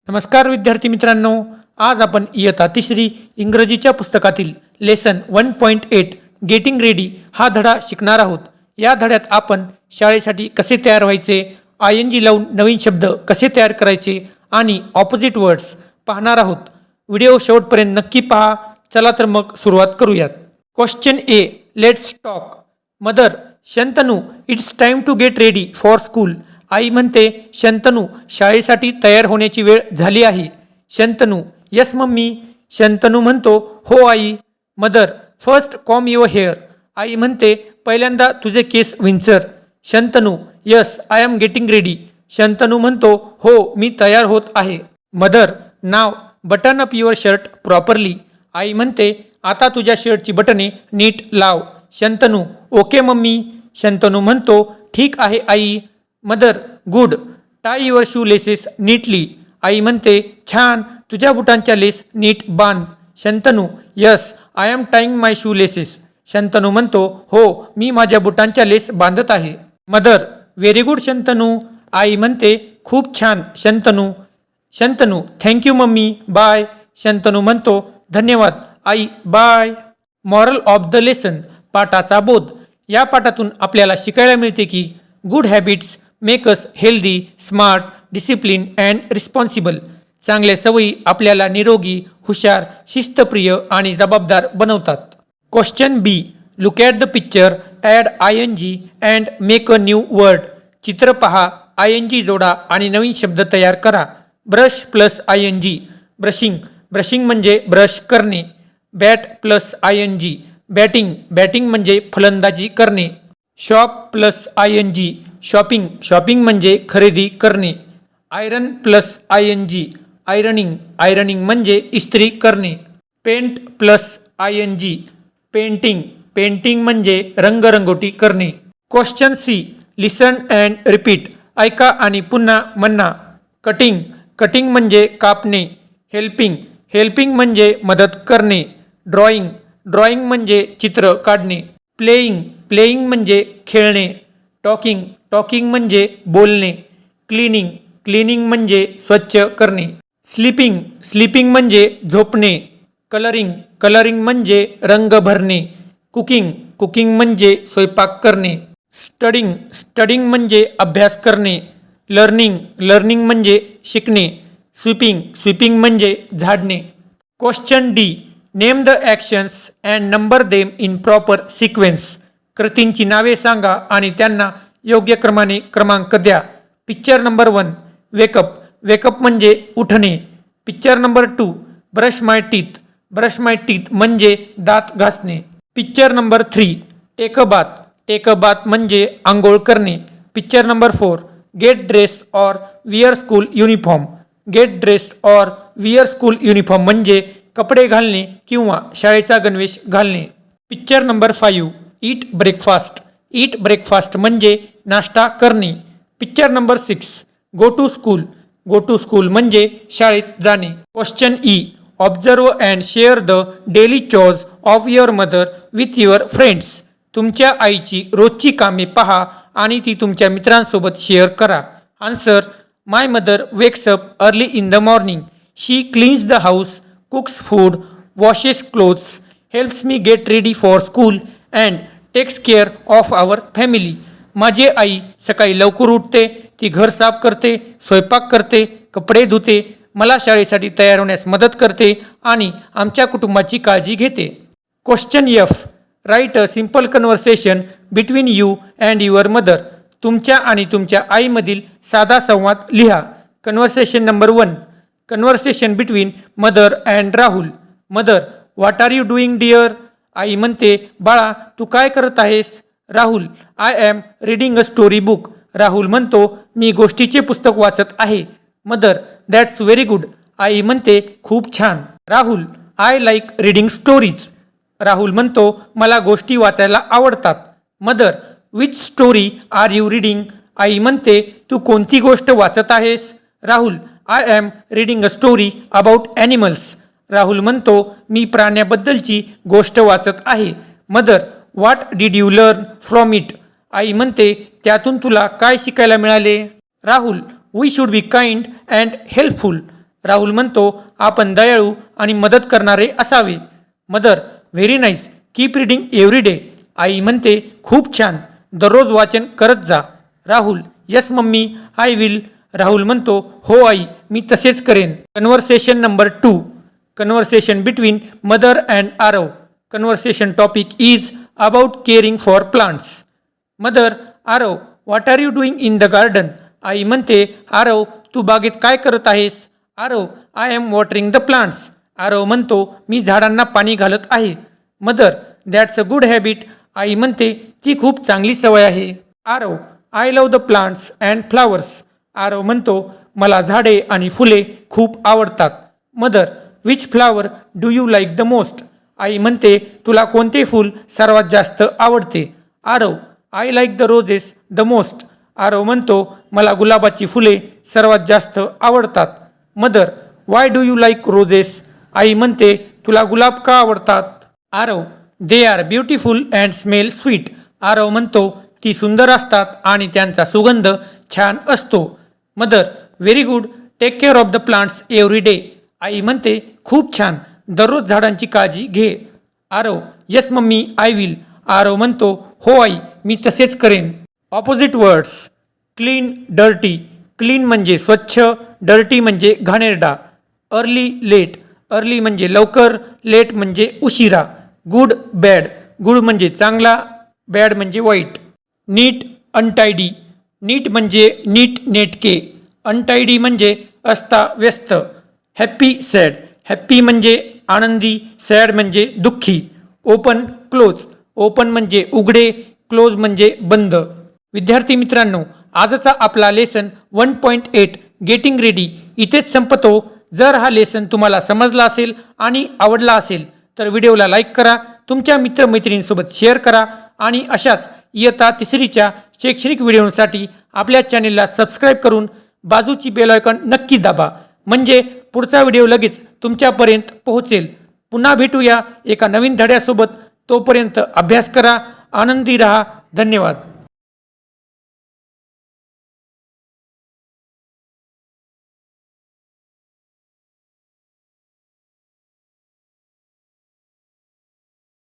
नमस्कार विद्यार्थी मित्रांनो, आज आपण इयत्ता तिसरी इंग्रजीच्या पुस्तकातील लेसन 1.8 गेटिंग रेडी हा धडा शिकणार आहोत. या धड्यात आपण शाळेसाठी कसे तयार व्हायचे, ING लावून नवीन शब्द कसे तयार करायचे आणि ऑपोजिट वर्ड्स पाहणार आहोत. व्हिडिओ शेवटपर्यंत नक्की पहा. चला तर मग सुरुवात करूयात. Question A, let's talk. Mother, Shantanu, it's time to get ready for school. आई म्हणते, शंतनू, शाळेसाठी तयार होण्याची वेळ झाली आहे. Shantanu, yes mummy. शंतनू म्हणतो, हो आई. Mother, first comb your hair. आई म्हणते, पहिल्यांदा तुझे केस विंचर. Shantanu, yes I am getting ready. Shantanu म्हणतो, हो मी तयार होत आहे. Mother, now button up your shirt properly. आई म्हणते, आता तुझ्या शर्टची बटणे नीट लाव. Shantanu, okay mummy. शंतनू म्हणतो, ठीक आहे आई. Mother, good. Tie your shoe laces neatly. आई म्हणते, छान, तुझ्या बुटांच्या लेस नीट बांध. Shantanu, yes I am tying my shoe laces. Shantanu म्हणतो, हो मी माझ्या बुटांच्या लेस बांधत आहे. Mother, very good Shantanu. आई म्हणते, खूप छान Shantanu. Shantanu, thank you mummy, bye. Shantanu म्हणतो, धन्यवाद आई, bye. Moral of the lesson, पाठाचा बोध. या पाठातून आपल्याला शिकायला मिळते की good habits make us healthy, smart, discipline and responsible. चांगल्या सवयी आपल्याला निरोगी, हुशार, शिस्तप्रिय आणि जबाबदार बनवतात. Question B, look at the picture, add ING and make a new word. चित्र पहा, ING जोडा आणि नवीन शब्द तयार करा. Brush plus ING, brushing. Brushing म्हणजे ब्रश करणे. Bat plus ING, batting. Batting म्हणजे फलंदाजी करणे. Shop plus ING, shopping. Shopping म्हणजे खरेदी करणे. Iron plus ING, ironing. Ironing म्हणजे इस्त्री करणे. Paint plus ING, painting. Painting म्हणजे रंगरंगोटी करणे. Question C, listen and repeat. ऐका आणि पुन्हा म्हणा. कटिंग. कटिंग म्हणजे कापणे. हेल्पिंग. हेल्पिंग म्हणजे मदत करणे. ड्रॉइंग. ड्रॉइंग म्हणजे चित्र काढणे. प्लेईंग. प्लेईंग म्हणजे खेळणे. टॉकिंग. टॉकिंग म्हणजे बोलणे. क्लिनिंग. क्लिनिंग म्हणजे स्वच्छ करणे. स्लीपिंग. स्लीपिंग म्हणजे झोपणे. कलरिंग. कलरिंग म्हणजे रंग भरणे. कुकिंग. कुकिंग म्हणजे स्वयंपाक करणे. स्टडिंग. स्टडिंग म्हणजे अभ्यास करणे. लर्निंग. लर्निंग म्हणजे शिकणे. स्वीपिंग. स्वीपिंग म्हणजे झाडणे. Question D, name the actions and number them in proper sequence. कृतींची नावे सांगा आणि त्यांना योग्य क्रमाने क्रमांक द्या. Picture number 1, wake up. वेकअप म्हणजे उठणे. Picture number 2, brush my teeth. Brush my teeth म्हणजे दात घासणे. Picture number 3, take a bath. Take a bath म्हणजे आंघोळ करणे. Picture number 4, get dress or wear school uniform. Get dress or wear school uniform म्हणजे कपडे घालणे किंवा शाळेचा गणवेश घालणे. Picture number 5, eat breakfast. Eat breakfast म्हणजे नाश्ता करणे. Picture number 6, go to school. Go to school म्हणजे शाळेत जाणे. Question E, observe and share the daily chores of your mother with your friends. तुमच्या आईची रोजची कामे पहा आणि ती तुमच्या मित्रांसोबत शेअर करा. Answer, my mother wakes up early in the morning. She cleans the house, cooks food, washes clothes, helps me get ready for school and takes care of our family. माझी आई सकाळी लवकर उठते, ती घर साफ करते, स्वयंपाक करते, कपडे धुते, मला शाळेसाठी तयार होण्यास मदत करते आणि आमच्या कुटुंबाची काळजी घेते. Question F, write a simple conversation between you and your mother. तुमच्या आणि तुमच्या आईमधील साधा संवाद लिहा. Conversation number 1, conversation between mother and Rahul. Mother, what are you doing dear. आई म्हणते, बाळा तू काय करत आहेस. Rahul, I am reading a story book. Rahul म्हणतो, मी गोष्टीचे पुस्तक वाचत आहे. Mother, that's very good. आई म्हणते, खूप छान. Rahul, I like reading stories. Rahul म्हणतो, मला गोष्टी वाचायला आवडतात. Mother, which story are you reading. आई म्हणते, तू कोणती गोष्ट वाचत आहेस. Rahul, I am reading a story about animals. Rahul म्हणतो, मी प्राण्याबद्दलची गोष्ट वाचत आहे. Mother, what did you learn from it. आई म्हणते, त्यातून तुला काय शिकायला मिळाले. Rahul, we should be kind and helpful. Rahul म्हणतो आपण दयाळू आणि मदत करणारे असावे. Mother very nice, keep reading every day. आई म्हणते खूप छान, दररोज वाचन करत जा. Rahul yes mummy I will. Rahul म्हणतो हो आई, मी तसेच करेन. Conversation number 2. Conversation between mother and Aarav. Conversation topic is about caring for plants. Mother Aarav what are you doing in the garden. आई म्हणते आरव तू बागेत काय करत आहेस. Aarav I am watering the plants. Aarav म्हणतो मी झाडांना पाणी घालत आहे. Mother that's a good habit. आई म्हणते ती खूप चांगली सवय आहे. Aarav I love the plants and flowers. Aarav म्हणतो मला झाडे आणि फुले खूप आवडतात. Mother which flower do you like the most. आई म्हणते तुला कोणते फूल सर्वात जास्त आवडते. Aarav I like the roses the most. Aarav म्हणतो मला गुलाबाची फुले सर्वात जास्त आवडतात. Mother why do you like roses. आई म्हणते तुला गुलाब का आवडतात. Aarav they are beautiful and smell sweet. Aarav म्हणतो ती सुंदर असतात आणि त्यांचा सुगंध छान असतो. Mother very good, take care of the plants every day. आई म्हणते खूप छान, दररोज झाडांची काळजी घे. Aarav yes mummy I will. Aarav म्हणतो हो आई, मी तसेच करेन. Opposite words. Clean dirty. Clean म्हणजे स्वच्छ, डर्टी म्हणजे घाणेरडा. Early late. अर्ली म्हणजे लवकर, लेट म्हणजे उशिरा. Good bad. गुड म्हणजे चांगला, बॅड म्हणजे वाईट. नीट अनटायडी. नीट म्हणजे नीट नेटके, अनटायडी म्हणजे अस्ता व्यस्त. Happy sad. हॅप्पी म्हणजे आनंदी, सॅड म्हणजे दुःखी. Open close. ओपन म्हणजे उघडे, क्लोज म्हणजे बंद. विद्यार्थी मित्रांनो, आजचा आपला लेसन 1.8 गेटिंग रेडी इथेच संपतो. जर हा लेसन तुम्हाला समजला असेल आणि आवडला असेल तर व्हिडिओला लाईक करा, तुमच्या मित्रमैत्रिणींसोबत शेअर करा आणि अशाच इयत्ता तिसरीच्या शैक्षणिक व्हिडिओसाठी आपल्या चॅनेलला सबस्क्राईब करून बाजूची बेल आयकॉन नक्की दाबा, म्हणजे पुढचा व्हिडिओ लगेच तुमच्यापर्यंत पोहोचेल. पुन्हा भेटूया एका नवीन धड्यासोबत. तोपर्यंत अभ्यास करा, आनंदी रहा. धन्यवाद.